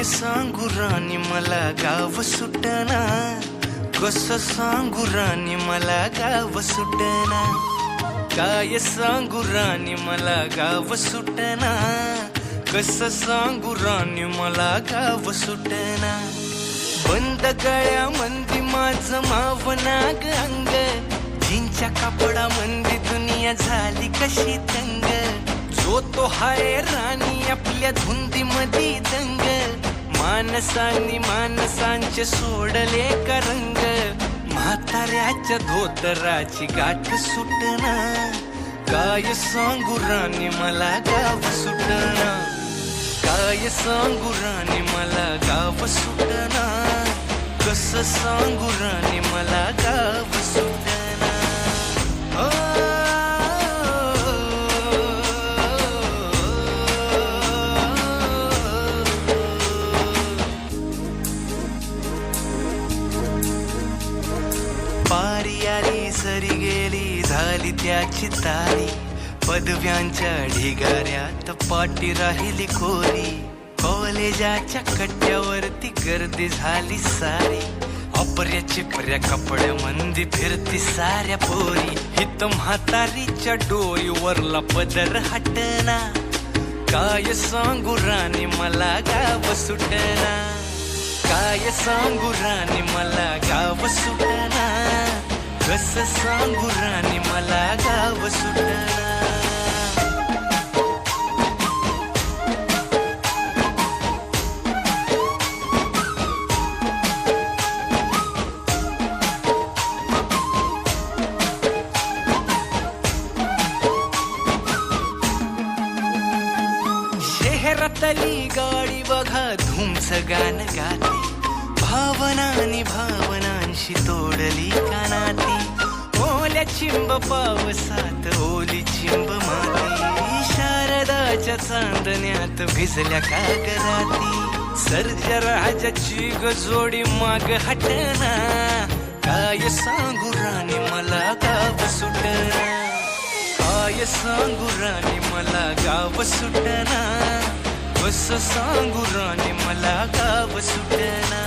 सांगू राणी मला गाव सुटना, कसं सांगू राणी मला गाव सुटना, काय सांगू राणी मला गाव सुटना, कसं सांगू राणी मला गाव सुटना. बंद गळ्यामंदी माझं मावनाग अंग, जीनच्या कापडामंदी दुनिया झाली कशी तंग. जो तो हाय राणी आपल्या धुंदीमधी दंग, माणसांनी माणसांचे सोडले का रंग. म्हाताऱ्याच्या धोतराची गाठ सुटना, काय सांगू राणी मला गाव सुटना, काय सांगू राणी मला गाव सुटना, कसं सांगू राणी मला गाव सुटना. पारी आली सरी गेली झाली त्याची तारी, पदव्यांच्या ढिगाऱ्यात पाठी राहिली कोरी. कॉलेजाच्या कट्ट्यावरती गर्दी झाली सारी, अपर्या चिपऱ्या कपड्यामंदी फिरती साऱ्या पोरी. हित म्हातारीच्या डोईवरला पदर हटना, काय सांगू राणी मला गाव सुटना, काय सांगू राणी मला गाव सुटना, कसं सांगू राणी मला गाव सुटना. शहरातली गाडी बघा धुमचं गाणं गाते, भावनानी भावनांशी तोडली कानाती. ओल्या चिंब पावसात ओली चिंब माती, शारदाच्या चांदण्यात भिजल्या कागराती. सर्जा राजाची गजोडी माग हटना, काय सांगू राणी मला गाव सुटना, काय सांगू राणी मला गाव सुटना, कसं सांगू राणी मला गाव सुटना.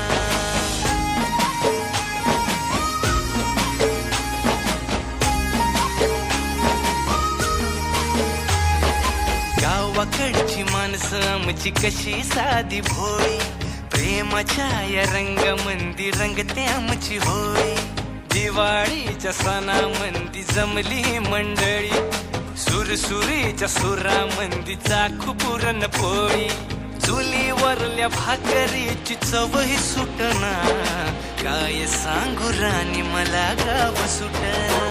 गावाकडची माणसं आमची कशी साधी भोळी, प्रेमाच्या या रंगामंदी रंगते आमची होळी. दिवाळीच्या सणामंदी जमली मंडळी, सुरसुरीच्या सुरामंदी चाखू पुरणपोळी. चुलीवरल्या भाकरीची चवही सुटना, काय सांगू राणी मला गाव सुटना.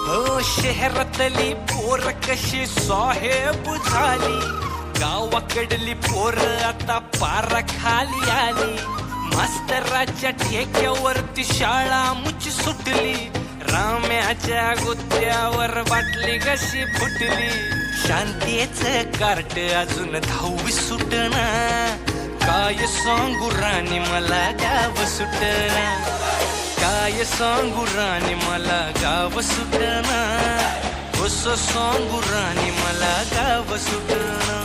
हो शहरातली पोर कशी साहेब झाली, गावाकडली पोर आता पारा खाली आली. मास्तराच्या ठेक्यावरती शाळा मुची सुटली, राम्याच्या गुत्त्यावर बाटली कशी फुटली. शांतीचं कार्ट अजून 10वी सुटना, काय सांगू राणी मला गाव सुटना, काय सांगू राणी मला गाव सुटना, कसं सांगू राणी मला गाव सुटना.